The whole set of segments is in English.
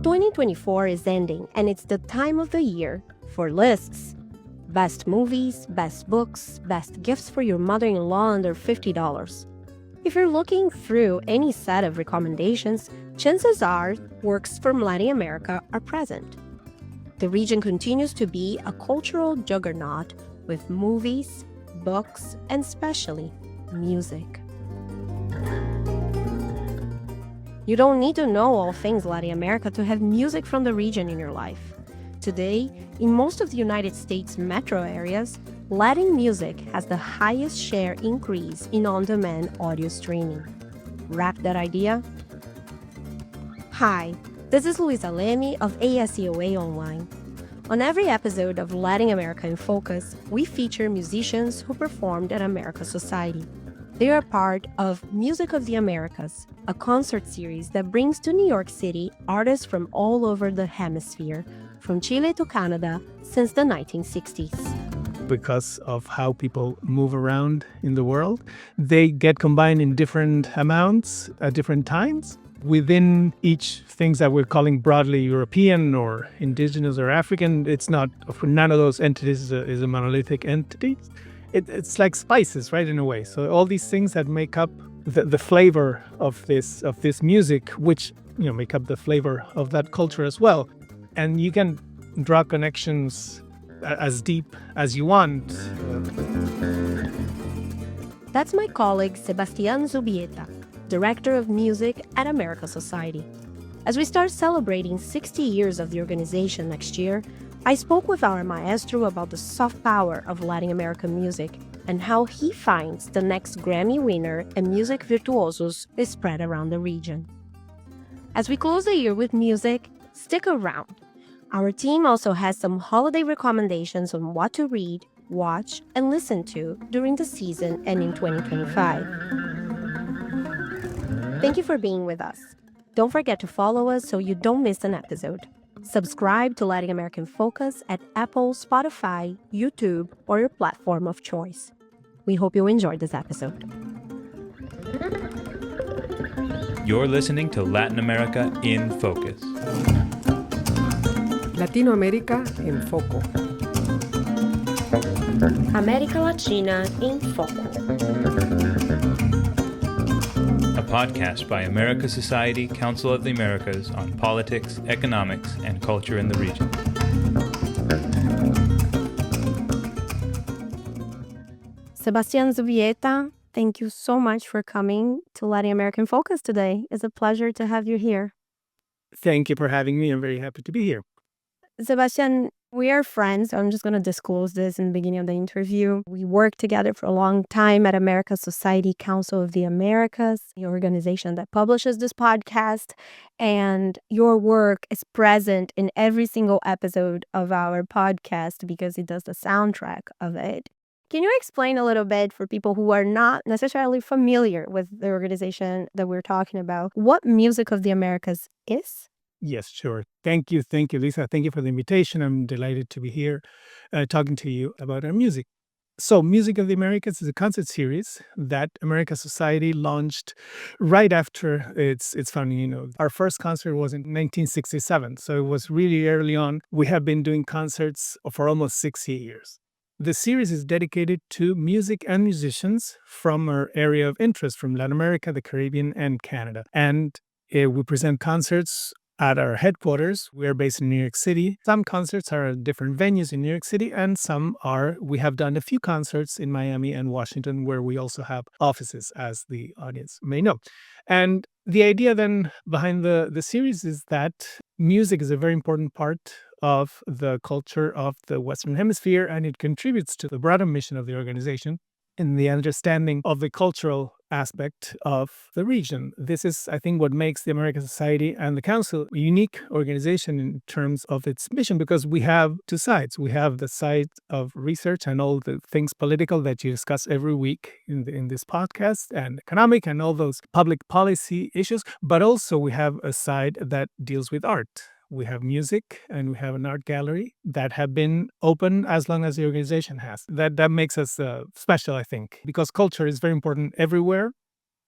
2024 is ending, and it's the time of the year for lists. Best movies, best books, best gifts for your mother-in-law under $50. If you're looking through any set of recommendations, chances are works from Latin America are present. The region continues to be a cultural juggernaut with movies, books, and especially music. You don't need to know all things Latin America to have music from the region in your life. Today, in most of the United States metro areas, Latin music has the highest share increase in on-demand audio streaming. Wrap that idea? Hi, this is Luisa Leme of COA Online. On every episode of Latin America in Focus, we feature musicians who performed at America Society. They are part of Music of the Americas, a concert series that brings to New York City artists from all over the hemisphere, from Chile to Canada, since the 1960s. Because of how people move around in the world, they get combined in different amounts at different times. Within each things that we're calling broadly European or indigenous or African, it's not, none of those entities is a monolithic entity. It's like spices, right, in a way. So all these things that make up the flavor of this music, which make up the flavor of that culture as well. And you can draw connections as deep as you want. That's my colleague Sebastián Zubieta, Director of Music at America Society. As we start celebrating 60 years of the organization next year, I spoke with our maestro about the soft power of Latin American music and how he finds the next Grammy winner and music virtuosos is spread around the region. As we close the year with music, stick around. Our team also has some holiday recommendations on what to read, watch, and listen to during the season and in 2025. Thank you for being with us. Don't forget to follow us so you don't miss an episode. Subscribe to Latin American Focus at Apple, Spotify, YouTube, or your platform of choice. We hope you enjoyed this episode. You're listening to Latin America in Focus. Latinoamérica en Foco. América Latina en Foco. A podcast by America Society, Council of the Americas on politics, economics, and culture in the region. Sebastián Zubieta, thank you so much for coming to Latin American Focus today. It's a pleasure to have you here. Thank you for having me. I'm very happy to be here. Sebastián, we are friends. I'm just going to disclose this in the beginning of the interview. We worked together for a long time at America Society, Council of the Americas, the organization that publishes this podcast. And your work is present in every single episode of our podcast because it does the soundtrack of it. Can you explain a little bit for people who are not necessarily familiar with the organization that we're talking about, what Music of the Americas is? Yes, sure. Thank you, Lisa. Thank you for the invitation. I'm delighted to be here talking to you about our music. So Music of the Americas is a concert series that America Society launched right after its founding. Our first concert was in 1967, so it was really early on. We have been doing concerts for almost 60 years. The series is dedicated to music and musicians from our area of interest, from Latin America, the Caribbean, and Canada. And we present concerts at our headquarters. We are based in New York City. Some concerts are at different venues in New York City, and we have done a few concerts in Miami and Washington, where we also have offices, as the audience may know. And the idea then behind the series is that music is a very important part of the culture of the Western Hemisphere, and it contributes to the broader mission of the organization in the understanding of the cultural aspect of the region. This is, I think, what makes the American Society and the Council a unique organization in terms of its mission, because we have two sides. We have the side of research and all the things political that you discuss every week in this podcast, and economic and all those public policy issues, but also we have a side that deals with art. We have music and we have an art gallery that have been open as long as the organization has. That makes us special, I think, because culture is very important everywhere.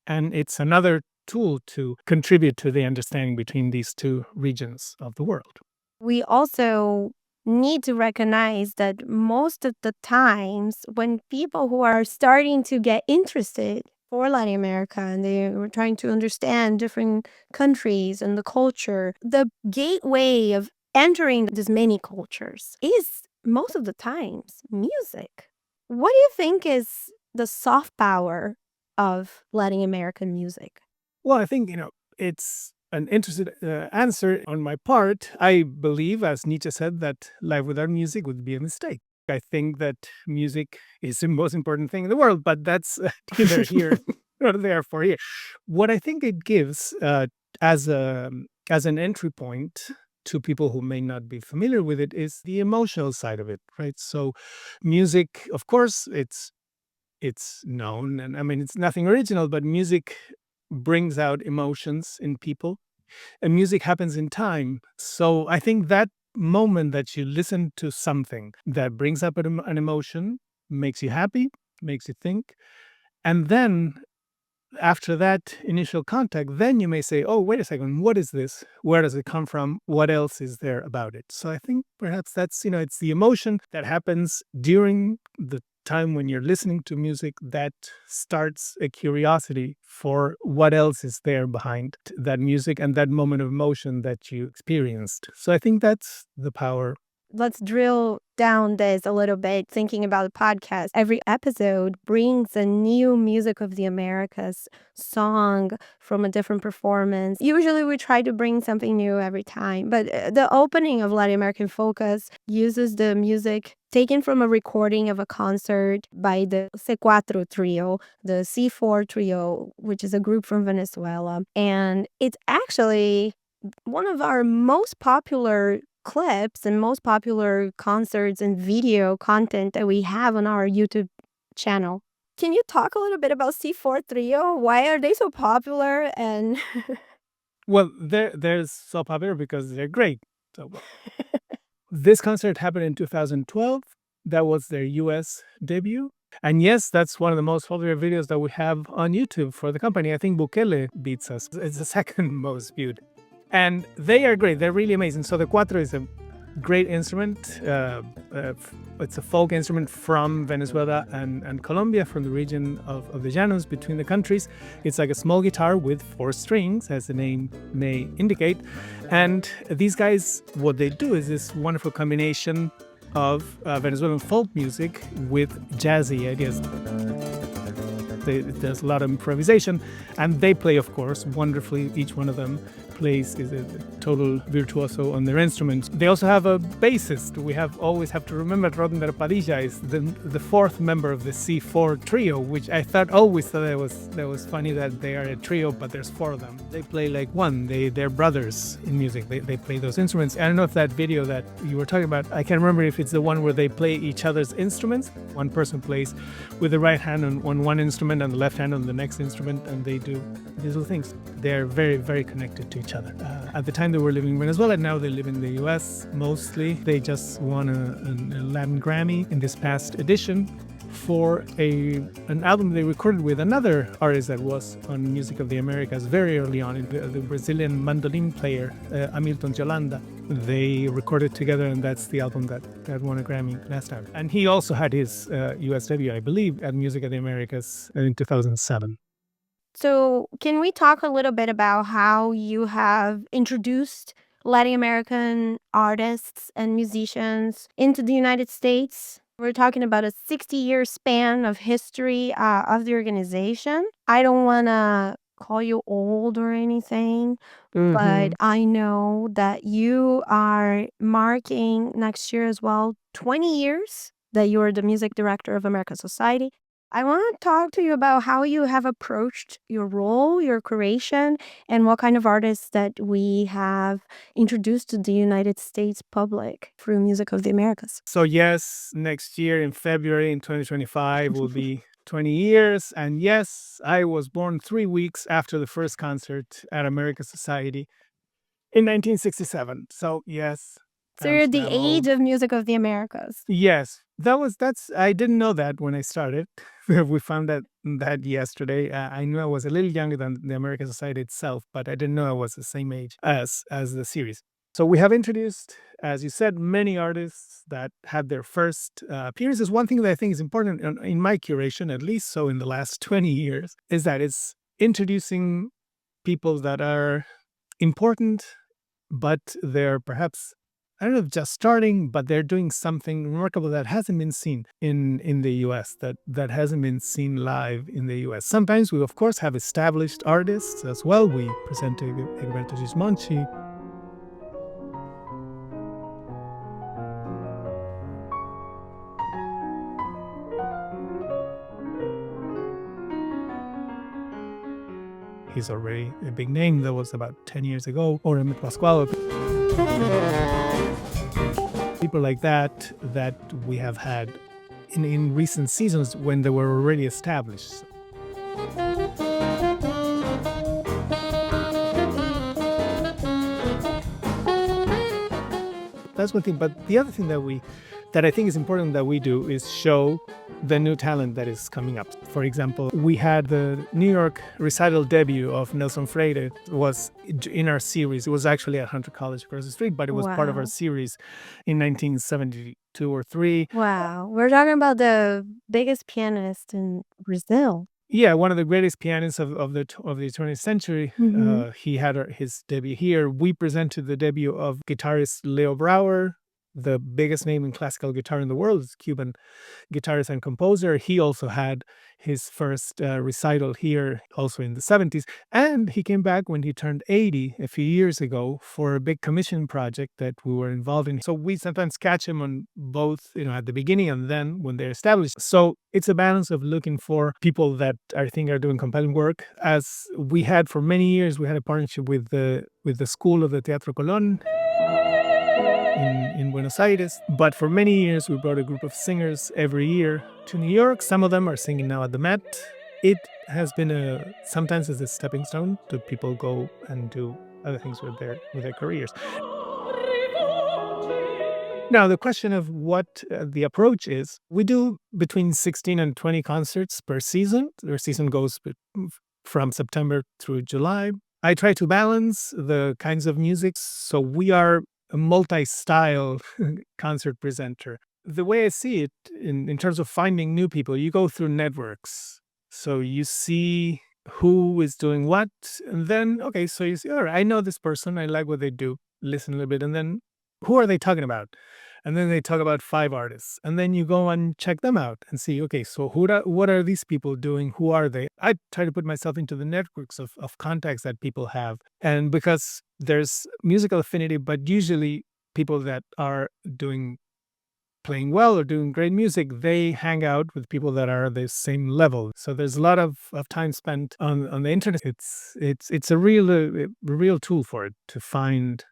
And it's another tool to contribute to the understanding between these two regions of the world. We also need to recognize that most of the times when people who are starting to get interested for Latin America and they were trying to understand different countries and the culture, the gateway of entering these many cultures is most of the times music. What do you think is the soft power of Latin American music? Well, I think, it's an interesting answer on my part. I believe, as Nietzsche said, that life without music would be a mistake. I think that music is the most important thing in the world, but that's neither here nor there for here. What I think it gives as an entry point to people who may not be familiar with it is the emotional side of it, right? So music, of course, it's known, and I mean, it's nothing original, but music brings out emotions in people, and music happens in time. So I think that moment that you listen to something that brings up an emotion, makes you happy, makes you think, and then after that initial contact, then you may say, oh, wait a second, what is this? Where does it come from? What else is there about it? So I think perhaps that's, it's the emotion that happens during the time when you're listening to music that starts a curiosity for what else is there behind that music and that moment of emotion that you experienced. So I think that's the power. Let's drill down this a little bit, thinking about the podcast. Every episode brings a new Music of the Americas song from a different performance. Usually we try to bring something new every time, but the opening of Latin American Focus uses the music taken from a recording of a concert by the C4 trio, the C4 trio, which is a group from Venezuela. And it's actually one of our most popular clips and most popular concerts and video content that we have on our YouTube channel. Can you talk a little bit about C4 Trio? Why are they so popular? And Well, they're so popular because they're great. So this concert happened in 2012. That was their US debut. And yes, that's one of the most popular videos that we have on YouTube for the company. I think Bukele beats us. It's the second most viewed. And they are great. They're really amazing. So the cuatro is a great instrument. It's a folk instrument from Venezuela and Colombia, from the region of the Llanos between the countries. It's like a small guitar with 4 strings, as the name may indicate. And these guys, what they do is this wonderful combination of Venezuelan folk music with jazzy ideas. There's a lot of improvisation, and they play, of course, wonderfully. Each one of them is a total virtuoso on their instruments. They also have a bassist. We always have to remember Rodner Padilla is the 4th member of the C4 trio, which I always thought that was funny that they are a trio, but there's 4 of them. They play like one. They're brothers in music. They play those instruments. I don't know if that video that you were talking about, I can't remember if it's the one where they play each other's instruments. One person plays with the right hand on one instrument and the left hand on the next instrument, and they do these little things. They're very, very connected to each other. At the time they were living in Venezuela, now they live in the US mostly. They just won a Latin Grammy in this past edition for an album they recorded with another artist that was on Music of the Americas very early on, the Brazilian mandolin player, Hamilton Yolanda. They recorded together, and that's the album that won a Grammy last time. And he also had his US debut, I believe, at Music of the Americas in 2007. so can we talk a little bit about how you have introduced Latin American artists and musicians into the United States? We're talking about a 60-year span of history of the organization. I don't want to call you old or anything, but I know that you are marking next year as well 20 years that you are the music director of America Society. I want to talk to you about how you have approached your role, your creation, and what kind of artists that we have introduced to the United States public through Music of the Americas. So yes, next year in February in 2025 will be 20 years. And yes, I was born 3 weeks after the first concert at America Society in 1967. So yes. So you're the age of Music of the Americas. Yes, I didn't know that when I started. We found that yesterday. I knew I was a little younger than the American Society itself, but I didn't know I was the same age as the series. So we have introduced, as you said, many artists that had their first appearances. One thing that I think is important in my curation, at least so in the last 20 years, is that it's introducing people that are important, but they're perhaps, I don't know if just starting, but they're doing something remarkable that hasn't been seen in the US, that hasn't been seen live in the US. Sometimes we, of course, have established artists as well. We presented Egberto Gismonti. He's already a big name. That was about 10 years ago. Or Hermero Pascoal. People like that we have had in recent seasons when they were already established. That's one thing. But the other thing that I think is important that we do is show the new talent that is coming up. For example, we had the New York recital debut of Nelson Freire. It was in our series. It was actually at Hunter College across the street, but it was part of our series in 1972 or 3. Wow. We're talking about the biggest pianist in Brazil. Yeah, one of the greatest pianists of the 20th century. He had his debut here. We presented the debut of guitarist Leo Brouwer, the biggest name in classical guitar in the world, is Cuban guitarist and composer. He also had his first recital here also in the 70s. And he came back when he turned 80 a few years ago for a big commission project that we were involved in. So we sometimes catch him on both, at the beginning and then when they're established. So it's a balance of looking for people that I think are doing compelling work. As we had for many years, we had a partnership with the School of the Teatro Colón in Buenos Aires. But for many years, we brought a group of singers every year to New York. Some of them are singing now at the Met. It has been sometimes as a stepping stone to people go and do other things with their careers. Now, the question of what the approach is, we do between 16 and 20 concerts per season. Our season goes from September through July. I try to balance the kinds of music, so we are a multi-style concert presenter. The way I see it, in terms of finding new people, you go through networks. So you see who is doing what, and then, okay, so you see, all right, I know this person, I like what they do, listen a little bit, and then who are they talking about? And then they talk about 5 artists, and then you go and check them out and see, okay, so what are these people doing? Who are they? I try to put myself into the networks of contacts that people have. And because there's musical affinity, but usually people that are playing well or doing great music, they hang out with people that are the same level. So there's a lot of time spent on the internet. It's a real tool for it to find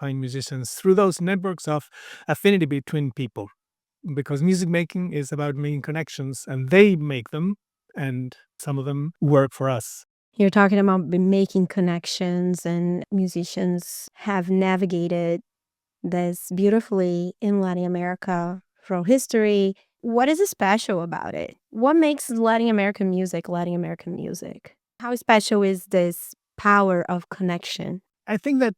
musicians through those networks of affinity between people, because music making is about making connections, and they make them, and some of them work for us. You're talking about making connections, and musicians have navigated this beautifully in Latin America through history. What is special about it? What makes Latin American music Latin American music? How special is this power of connection? I think that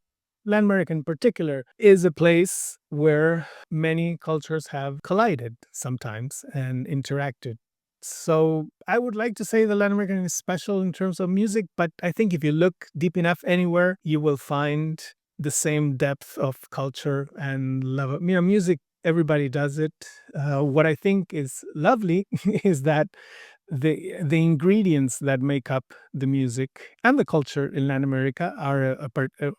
Latin America in particular is a place where many cultures have collided sometimes and interacted. So I would like to say that Latin American is special in terms of music, but I think if you look deep enough anywhere, you will find the same depth of culture and love of music. Everybody does it. What I think is lovely is that the ingredients that make up the music and the culture in Latin America are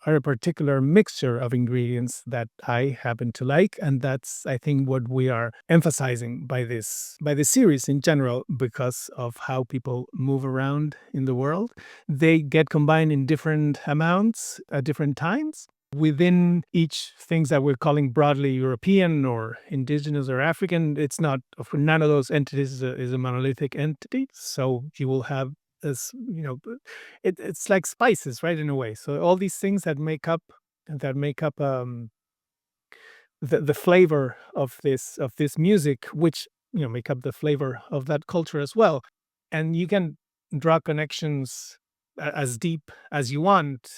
a particular mixture of ingredients that I happen to like, and that's, I think, what we are emphasizing by this series in general, because of how people move around in the world. They get combined in different amounts at different times. Within each things that we're calling broadly European or indigenous or African, it's not, none of those entities is a monolithic entity. So you will have this, it's like spices, right, in a way. So all these things that make up the flavor of this music, which make up the flavor of that culture as well. And you can draw connections as deep as you want.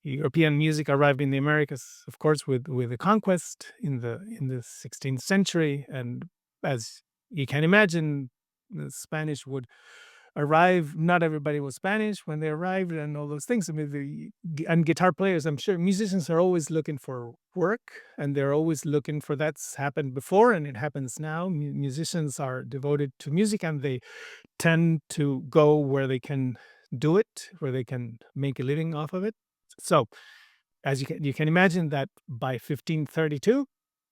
European music arrived in the Americas, of course, with the conquest in the 16th century, and as you can imagine, the Spanish would arrive. Not everybody was Spanish when they arrived, and all those things. I mean, and guitar players, I'm sure musicians are always looking for work, and they're always looking for that's happened before, and it happens now. Musicians are devoted to music, and they tend to go where they can do it, where they can make a living off of it. So, as you can imagine that by 1532,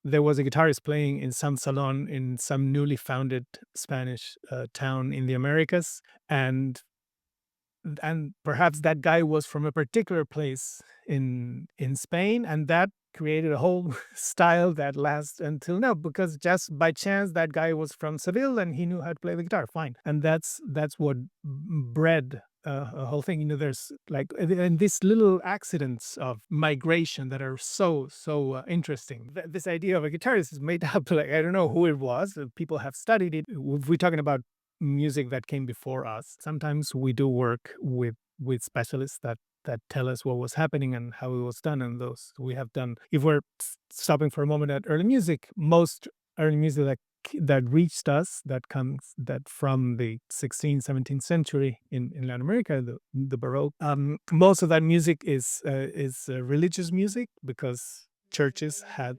there was a guitarist playing in some salon in some newly founded Spanish town in the Americas, and perhaps that guy was from a particular place in Spain, and that created a whole style that lasts until now, because just by chance that guy was from Seville and he knew how to play the guitar. Fine, and that's what bred a whole thing. There's like, and these little accidents of migration that are so interesting. This idea of a guitarist is made up. Like, I don't know who it was. People have studied it. If we're talking about music that came before us, sometimes we do work with specialists that tell us what was happening and how it was done, and those we have done. If we're stopping for a moment at early music, most early music that reached us, that comes from the 16th, 17th century in Latin America, the Baroque, most of that music is religious music, because churches had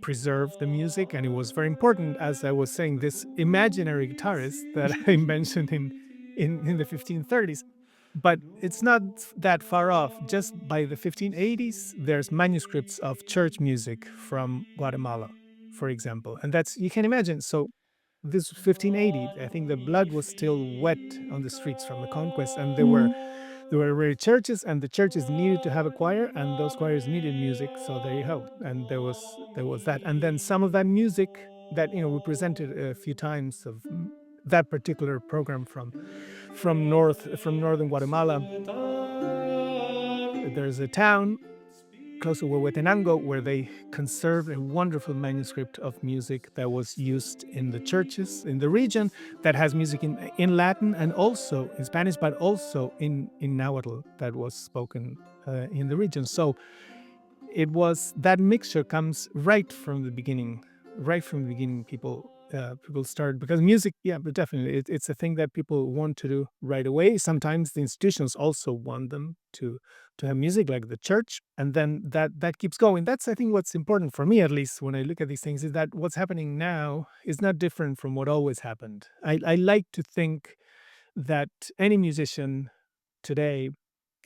preserved the music, and it was very important. As I was saying, this imaginary guitarist that I mentioned in the 1530s. But it's not that far off. Just by the 1580s, there's manuscripts of church music from Guatemala, for example. And that's, you can imagine. So this 1580, I think the blood was still wet on the streets from the conquest, and there were already churches, and the churches needed to have a choir, and those choirs needed music. So there you go. And there was that. And then some of that music that we presented a few times of that particular program from northern Guatemala. There's a town close to Huehuetenango where they conserved a wonderful manuscript of music that was used in the churches in the region, that has music in Latin and also in Spanish, but also in Nahuatl that was spoken in the region. So it was, that mixture comes right from the beginning. People started, because music, but definitely it's a thing that people want to do right away. Sometimes the institutions also want them to have music, like the church, and then that keeps going. That's, I think, what's important for me, at least when I look at these things, is that what's happening now is not different from what always happened. I like to think that any musician today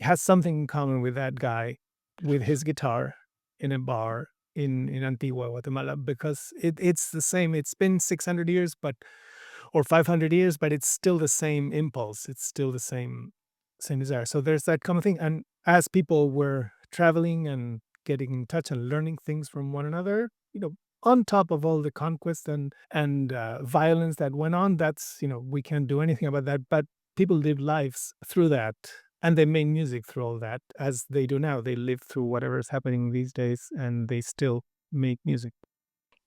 has something in common with that guy with his guitar in a bar in Antigua, Guatemala, because it's the same. It's been 600 years, or 500 years, but it's still the same impulse. It's still the same desire. So there's that common thing. And as people were traveling and getting in touch and learning things from one another, on top of all the conquest and violence that went on, that's, we can't do anything about that. But people lived lives through that. And they made music through all that, as they do now. They live through whatever is happening these days, and they still make music.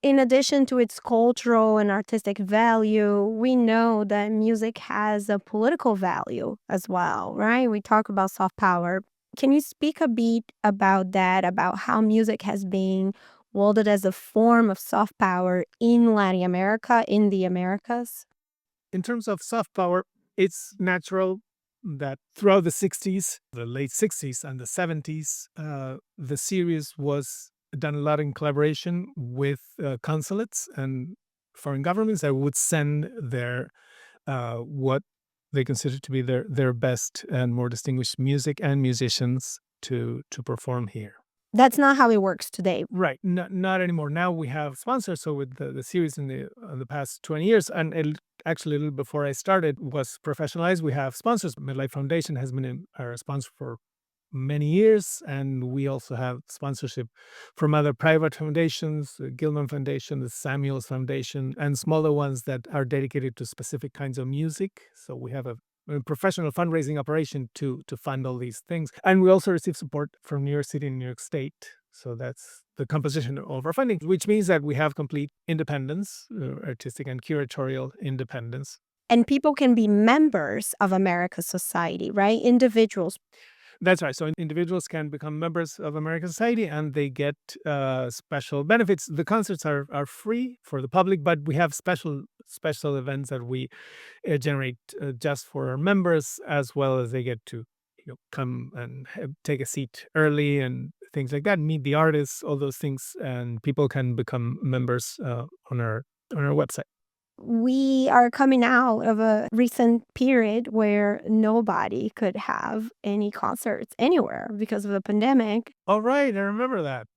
In addition to its cultural and artistic value, we know that music has a political value as well, right? We talk about soft power. Can you speak a bit about that, about how music has been wielded as a form of soft power in Latin America, in the Americas? In terms of soft power, it's natural that throughout the 60s, the late 60s and the 70s, the series was done a lot in collaboration with consulates and foreign governments that would send their what they consider to be their best and more distinguished music and musicians to perform here. That's not how it works today. Right. Not anymore. Now we have sponsors. So with the series in the past 20 years, and actually a little before I started, was professionalized. We have sponsors. MedLife Foundation has been our sponsor for many years, and we also have sponsorship from other private foundations, the Gilman Foundation, the Samuels Foundation, and smaller ones that are dedicated to specific kinds of music. So we have a professional fundraising operation to fund all these things. And we also receive support from New York City and New York State. So that's the composition of our funding, which means that we have complete independence, artistic and curatorial independence. And people can be members of America's Society, right? Individuals. That's right. So individuals can become members of American Society and they get special benefits. The concerts are free for the public, but we have special events that we generate just for our members, as well as they get to come and take a seat early and things like that, meet the artists, all those things, and people can become members on our website. We are coming out of a recent period where nobody could have any concerts anywhere because of the pandemic. All right, I remember that.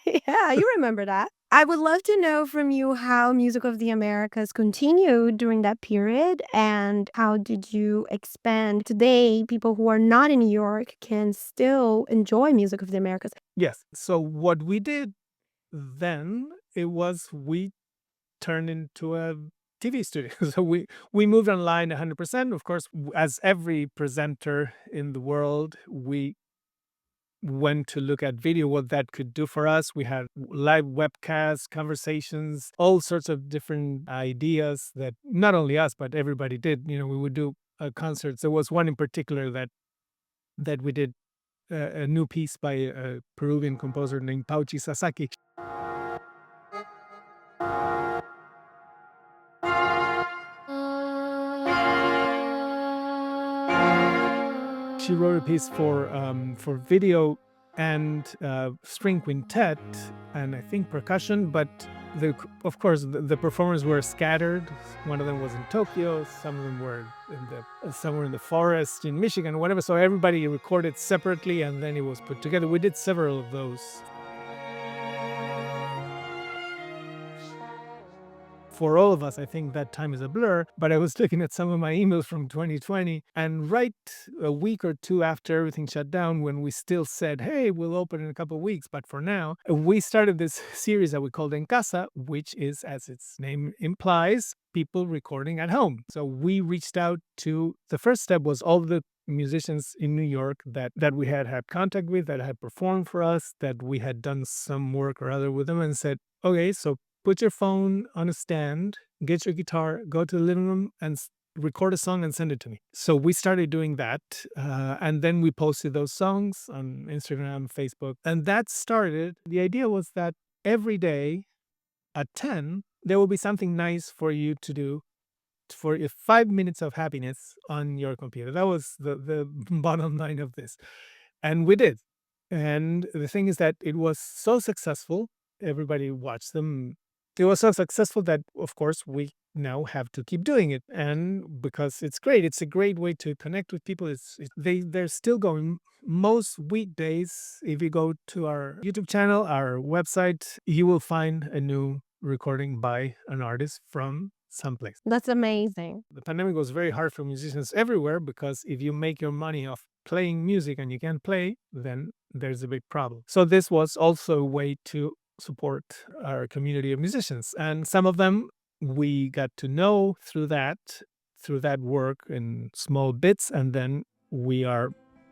Yeah, you remember that. I would love to know from you how Music of the Americas continued during that period and how did you expand today people who are not in New York can still enjoy Music of the Americas. Yes. So what we did then, we turned into a TV studio. So we moved online 100%. Of course, as every presenter in the world, we went to look at video, what that could do for us. We had live webcasts, conversations, all sorts of different ideas that not only us, but everybody did. We would do concerts. There was one in particular that we did a new piece by a Peruvian composer named Pauchi Sasaki. She wrote a piece for video and string quintet and I think percussion, but of course the performers were scattered. One of them was in Tokyo, some of them were somewhere in the forest in Michigan, whatever. So everybody recorded separately and then it was put together. We did several of those. For all of us, I think that time is a blur, but I was looking at some of my emails from 2020, and right a week or two after everything shut down, when we still said, hey, we'll open in a couple of weeks, but for now, we started this series that we called En Casa, which is, as its name implies, people recording at home. So we reached out to, the first step was all the musicians in New York that we had contact with, that had performed for us, that we had done some work or other with them, and said, okay, so put your phone on a stand, get your guitar, go to the living room and record a song and send it to me. So we started doing that. And then we posted those songs on Instagram, Facebook. And that started, the idea was that every day at 10, there will be something nice for you to do for 5 minutes of happiness on your computer. That was the bottom line of this. And we did. And the thing is that it was so successful. Everybody watched them. It was so successful that, of course, we now have to keep doing it. And because it's great, it's a great way to connect with people. They're still going. Most weekdays, if you go to our YouTube channel, our website, you will find a new recording by an artist from someplace. That's amazing. The pandemic was very hard for musicians everywhere because if you make your money off playing music and you can't play, then there's a big problem. So this was also a way to support our community of musicians, and some of them we got to know through that work in small bits, and then we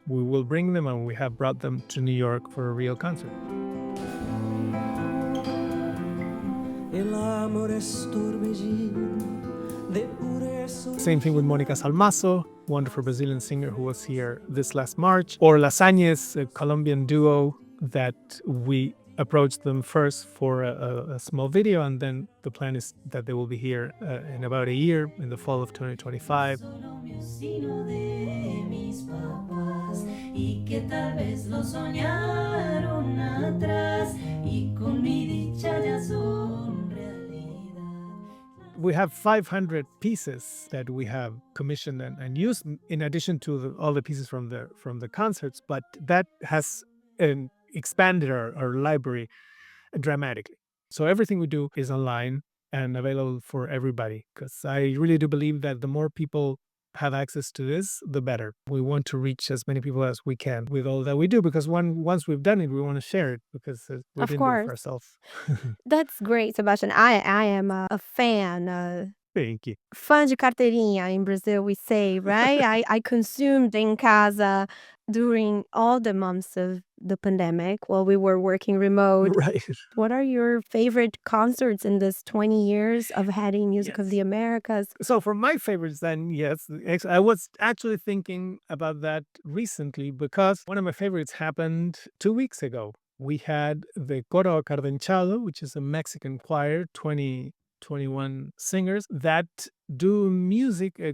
will bring them, and we have brought them to New York for a real concert. Same thing with Mónica Salmaso, wonderful Brazilian singer who was here this last March, or Las Añez, a Colombian duo that we approached them first for a small video, and then the plan is that they will be here in about a year, in the fall of 2025. We have 500 pieces that we have commissioned and used, in addition to all the pieces from the concerts, but that has expanded our library dramatically. So everything we do is online and available for everybody, because I really do believe that the more people have access to this, the better. We want to reach as many people as we can with all that we do, because once we've done it, we want to share it, because we Of didn't do it course. for ourselves. That's great, Sebastian. I am a fan. Thank you. Fã de carteirinha in Brazil, we say, right? I consumed em casa during all the months of the pandemic while we were working remote. Right. What are your favorite concerts in this 20 years of having Music of Yes. the Americas? So for my favorites, then, yes, I was actually thinking about that recently because one of my favorites happened 2 weeks ago. We had the Coro Acardenchado, which is a Mexican choir, 21 singers that do music, a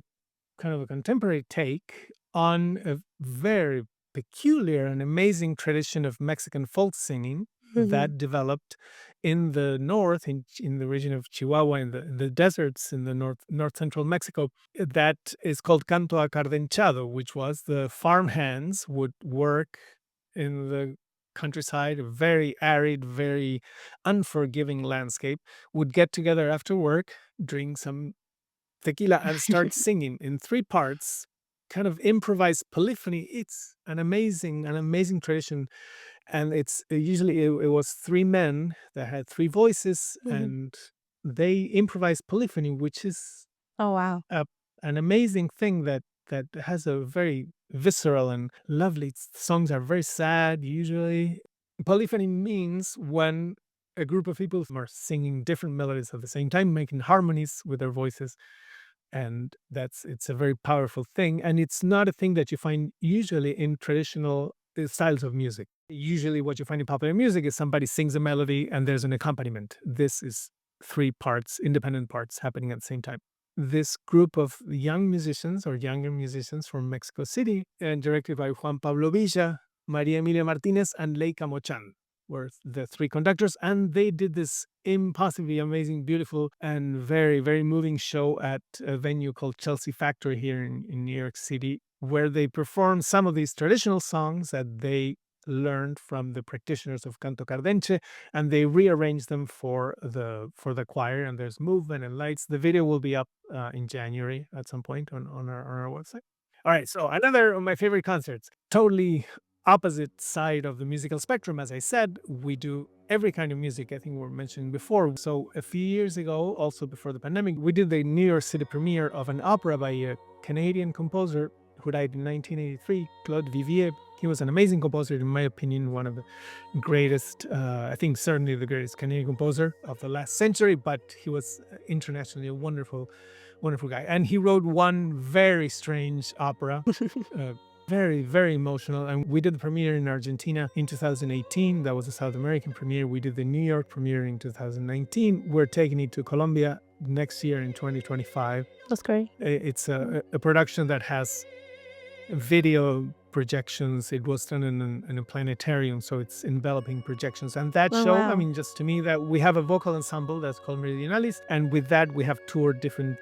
kind of a contemporary take on a very peculiar and amazing tradition of Mexican folk singing that developed in the north, in the region of Chihuahua, in the deserts in the north central Mexico. That is called Canto Acardenchado, which was the farmhands would work in the countryside, a very arid, very unforgiving landscape, would get together after work, drink some tequila, and start singing in 3 parts, kind of improvised polyphony. It's an amazing tradition. And it's usually it was 3 men that had 3 voices, and they improvised polyphony, which is Oh, wow. an amazing thing that has a very visceral and lovely songs are very sad usually. Polyphony means when a group of people are singing different melodies at the same time, making harmonies with their voices. And it's a very powerful thing. And it's not a thing that you find usually in traditional styles of music. Usually what you find in popular music is somebody sings a melody and there's an accompaniment. This is 3 parts, independent parts happening at the same time. This group of young musicians or younger musicians from Mexico City, and directed by Juan Pablo Villa, Maria Emilia Martinez, and Leica Mochan, were the 3 conductors, and they did this impossibly amazing, beautiful, and very, very moving show at a venue called Chelsea Factory here in New York City, where they performed some of these traditional songs that they learned from the practitioners of Canto Cardenche, and they rearranged them for the choir. And there's movement and lights. The video will be up in January at some point on our website. All right, so another of my favorite concerts, totally opposite side of the musical spectrum. As I said, we do every kind of music. I think we were mentioning before. So a few years ago, also before the pandemic, we did the New York City premiere of an opera by a Canadian composer who died in 1983, Claude Vivier. He was an amazing composer, in my opinion, one of the greatest, I think certainly the greatest Canadian composer of the last century, but he was internationally a wonderful guy. And he wrote one very strange opera, very, very emotional. And we did the premiere in Argentina in 2018. That was a South American premiere. We did the New York premiere in 2019. We're taking it to Colombia next year in 2025. That's great. It's a production that has video projections. It was done in a planetarium, so it's enveloping projections. And that Oh, show, wow. I mean, just to me, that we have a vocal ensemble that's called Meridionalis, and with that we have toured different.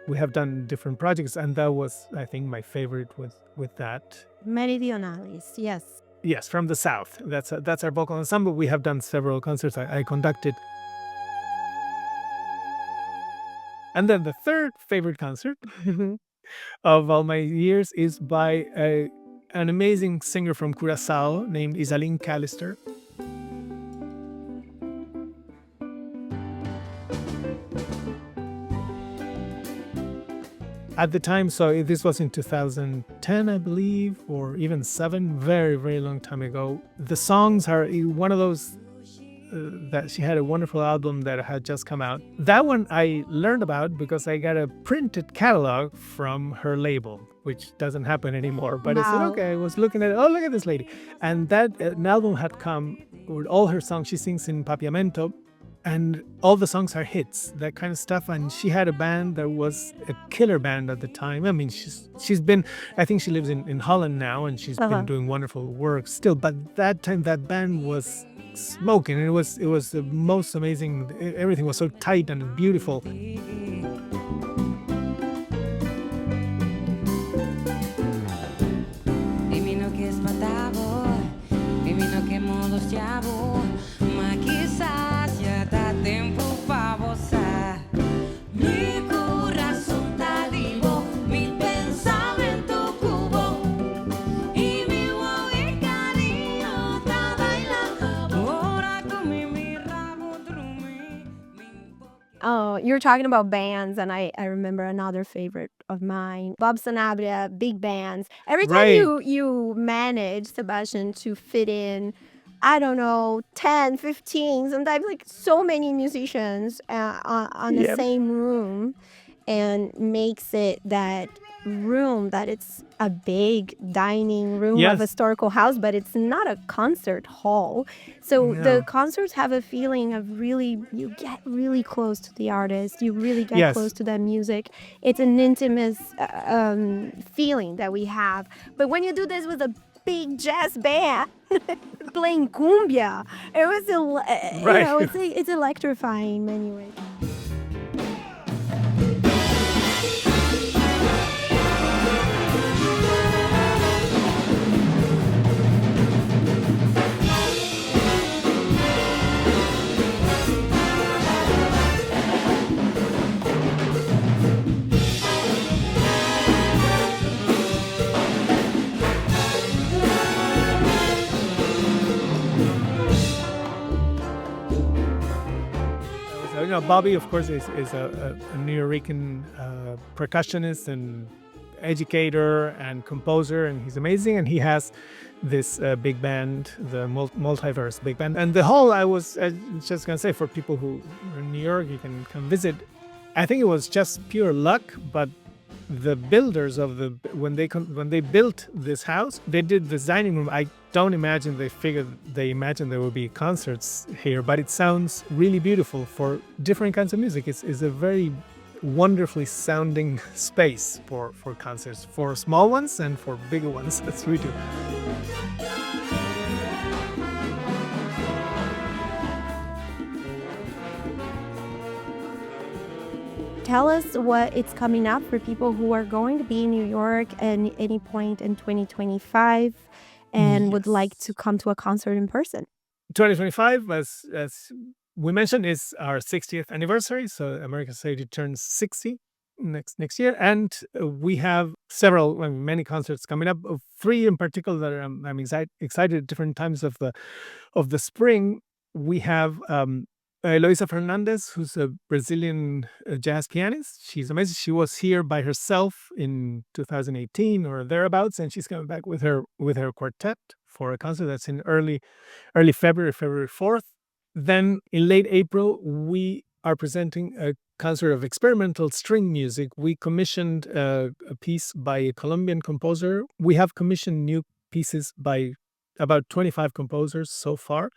We have done different projects, and that was, I think, my favorite with that. Meridionalis, yes. Yes, from the south. That's our vocal ensemble. We have done several concerts. I conducted. And then the third favorite concert of all my years is by an amazing singer from Curaçao named Izaline Calister. At the time, so this was in 2010, I believe, or even 7, very, very long time ago. The songs are one of those that she had a wonderful album that had just come out. That one I learned about because I got a printed catalog from her label, which doesn't happen anymore. But I said, Wow. okay, I was looking at it. Oh, look at this lady. And that an album had come with all her songs. She sings in Papiamento, and all the songs are hits, that kind of stuff. And she had a band that was a killer band at the time. I mean, she's been, I think she lives in Holland now, and she's been doing wonderful work still. But that time, that band was smoking, and it was the most amazing. Everything was so tight and beautiful. Oh, you're talking about bands, and I remember another favorite of mine, Bob Sanabria, big bands. Every time Right. you manage, Sebastian, to fit in, I don't know, 10, 15, sometimes like so many musicians on the Yep. same room, and makes it that room that it's a big dining room of Yes. a historical house, but it's not a concert hall. So the No. concerts have a feeling of really, you get really close to the artist, you really get Yes. close to that music. It's an intimate feeling that we have. But when you do this with a big jazz band playing cumbia, it was Right. it's electrifying in many ways. Bobby, of course, is a New Yorican percussionist and educator and composer, and he's amazing. And he has this big band, the Multiverse Big Band. And the hall, I was just going to say, for people who are in New York, you can come visit. I think it was just pure luck, but the builders of when they built this house, they did the dining room. I don't imagine they imagined there would be concerts here, but it sounds really beautiful for different kinds of music. It's a very wonderfully sounding space for concerts, for small ones and for bigger ones. That's really true. Tell us what it's coming up for people who are going to be in New York at any point in 2025 and would like to come to a concert in person. 2025, as we mentioned, is our 60th anniversary. So American Society turns 60 next year, and we have many concerts coming up. 3 in particular that I'm excited at different times of the spring. We have Eloisa Fernandez, who's a Brazilian jazz pianist. She's amazing. She was here by herself in 2018 or thereabouts, and she's coming back with her quartet for a concert that's in early February 4th. Then in late April, we are presenting a concert of experimental string music. We commissioned a piece by a Colombian composer. We have commissioned new pieces by about 25 composers so far.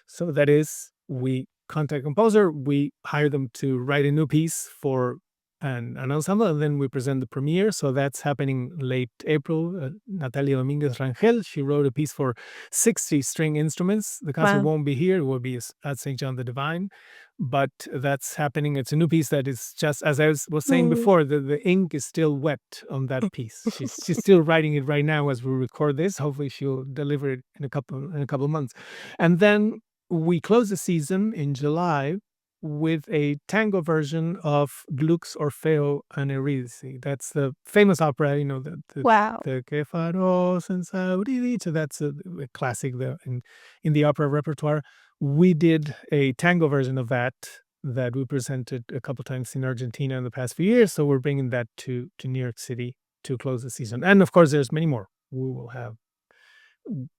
So that is, we contact a composer, we hire them to write a new piece for an ensemble, and then we present the premiere. So that's happening late April. Natalia Dominguez Rangel, she wrote a piece for 60 string instruments. The concert won't be here, it will be at St. John the Divine, but that's happening. It's a new piece that is just, as I was saying before, the ink is still wet on that piece. She's still writing it right now as we record this. Hopefully she'll deliver it in a couple of months. And then we close the season in July with a tango version of Gluck's Orfeo and Eurydice. That's the famous opera, the Que farò senza Eurydice. That's a classic in the opera repertoire. We did a tango version of that we presented a couple times in Argentina in the past few years. So we're bringing that to New York City to close the season. And of course, there's many more we will have.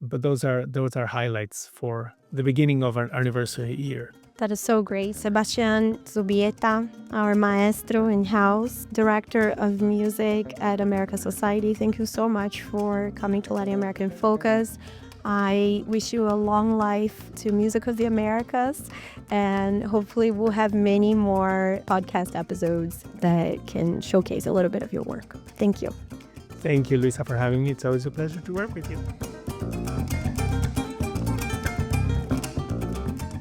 But those are highlights for the beginning of our anniversary year. That is so great. Sebastián Zubieta, our maestro in-house, director of music at America Society. Thank you so much for coming to Latin America in Focus. I wish you a long life to Music of the Americas, and hopefully we'll have many more podcast episodes that can showcase a little bit of your work. Thank you. Thank you, Luisa, for having me. It's always a pleasure to work with you.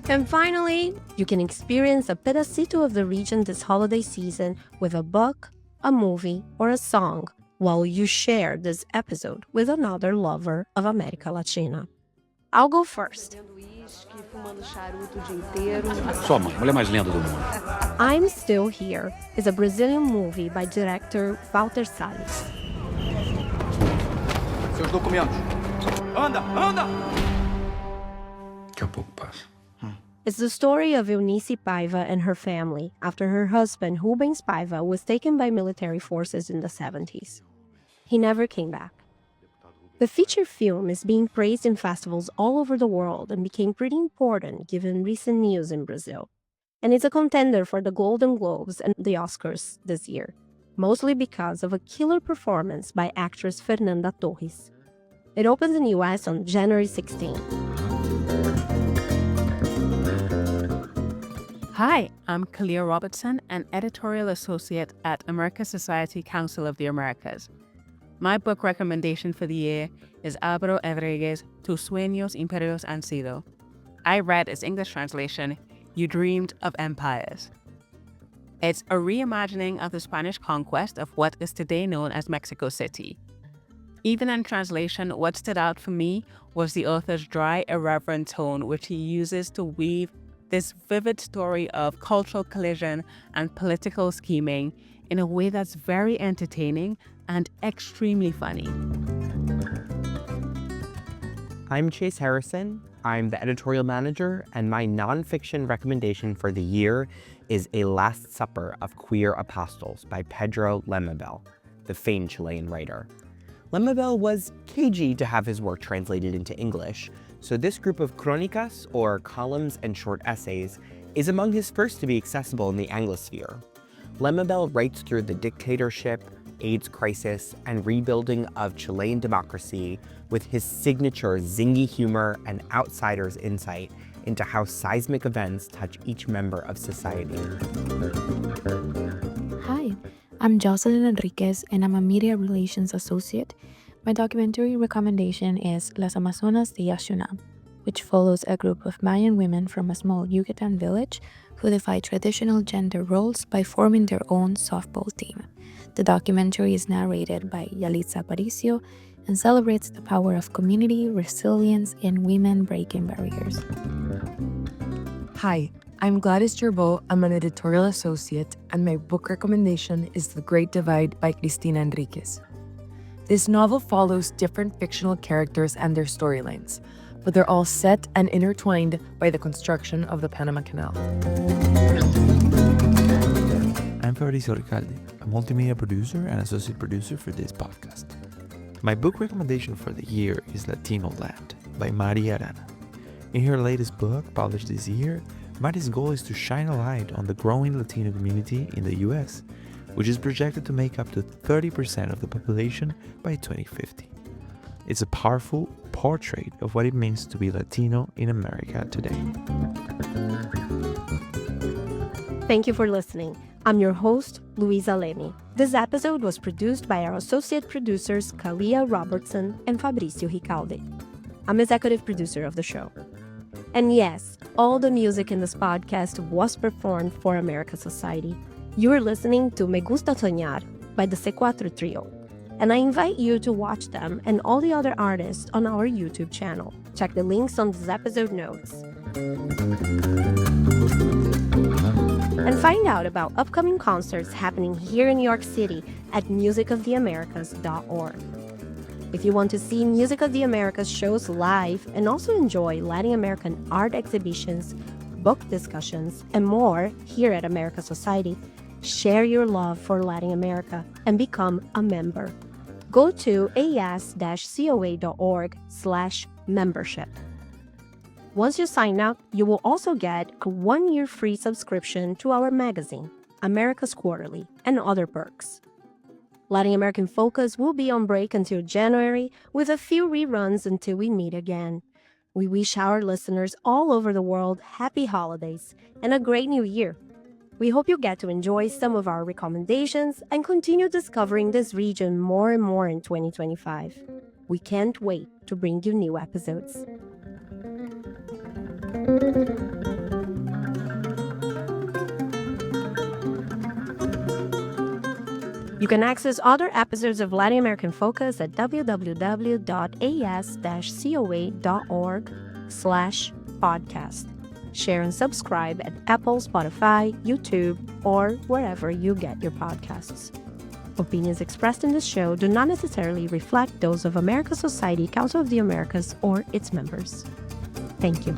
And finally, you can experience a pedacito of the region this holiday season with a book, a movie, or a song while you share this episode with another lover of America Latina. I'll go first. Sua mãe, mulher mais linda do mundo. I'm Still Here is a Brazilian movie by director Walter Salles. Seus documentos. Anda, anda! Daqui a pouco passa. It's the story of Eunice Paiva and her family after her husband, Rubens Paiva, was taken by military forces in the 70s. He never came back. The feature film is being praised in festivals all over the world and became pretty important given recent news in Brazil. And it's a contender for the Golden Globes and the Oscars this year, mostly because of a killer performance by actress Fernanda Torres. It opens in the US on January 16. Hi, I'm Kalia Robertson, an editorial associate at America Society Council of the Americas. My book recommendation for the year is Álvaro Enríquez, Tus Sueños Imperios Han Sido. I read its English translation, You Dreamed of Empires. It's a reimagining of the Spanish conquest of what is today known as Mexico City. Even in translation, what stood out for me was the author's dry, irreverent tone, which he uses to weave this vivid story of cultural collision and political scheming in a way that's very entertaining and extremely funny. I'm Chase Harrison. I'm the editorial manager, and my nonfiction recommendation for the year is A Last Supper of Queer Apostles by Pedro Lemebel, the famed Chilean writer. Lemebel was cagey to have his work translated into English, so this group of crónicas, or columns and short essays, is among his first to be accessible in the Anglosphere. Lemebel writes through the dictatorship, AIDS crisis, and rebuilding of Chilean democracy with his signature zingy humor and outsider's insight into how seismic events touch each member of society. Hi, I'm Jocelyn Enriquez, and I'm a media relations associate. My documentary recommendation is Las Amazonas de Yaxuna, which follows a group of Mayan women from a small Yucatan village who defy traditional gender roles by forming their own softball team. The documentary is narrated by Yalitza Aparicio and celebrates the power of community, resilience, and women breaking barriers. Hi, I'm Gladys Gerbeau. I'm an editorial associate, and my book recommendation is The Great Divide by Cristina Enriquez. This novel follows different fictional characters and their storylines, but they're all set and intertwined by the construction of the Panama Canal. I'm Fabricio Recalde, a multimedia producer and associate producer for this podcast. My book recommendation for the year is Latino Land by Mari Arana. In her latest book, published this year, Mari's goal is to shine a light on the growing Latino community in the US, which is projected to make up to 30% of the population by 2050. It's a powerful portrait of what it means to be Latino in America today. Thank you for listening. I'm your host, Luisa Leme. This episode was produced by our associate producers, Kalia Robertson and Fabricio Ricalde. I'm executive producer of the show. And yes, all the music in this podcast was performed for America Society. You are listening to Me Gusta Soñar by the C4 Trio. And I invite you to watch them and all the other artists on our YouTube channel. Check the links on this episode notes. And find out about upcoming concerts happening here in New York City at musicoftheamericas.org. If you want to see Music of the Americas shows live and also enjoy Latin American art exhibitions, book discussions, and more here at America Society, share your love for Latin America and become a member. Go to as-coa.org/membership. Once you sign up, you will also get a 1-year free subscription to our magazine, America's Quarterly, and other perks. Latin American Focus will be on break until January, with a few reruns until we meet again. We wish our listeners all over the world happy holidays and a great new year. We hope you get to enjoy some of our recommendations and continue discovering this region more and more in 2025. We can't wait to bring you new episodes. You can access other episodes of Latin American Focus at www.as-coa.org/podcast. Share and subscribe at Apple, Spotify, YouTube, or wherever you get your podcasts. Opinions expressed in this show do not necessarily reflect those of America Society, Council of the Americas, or its members. Thank you.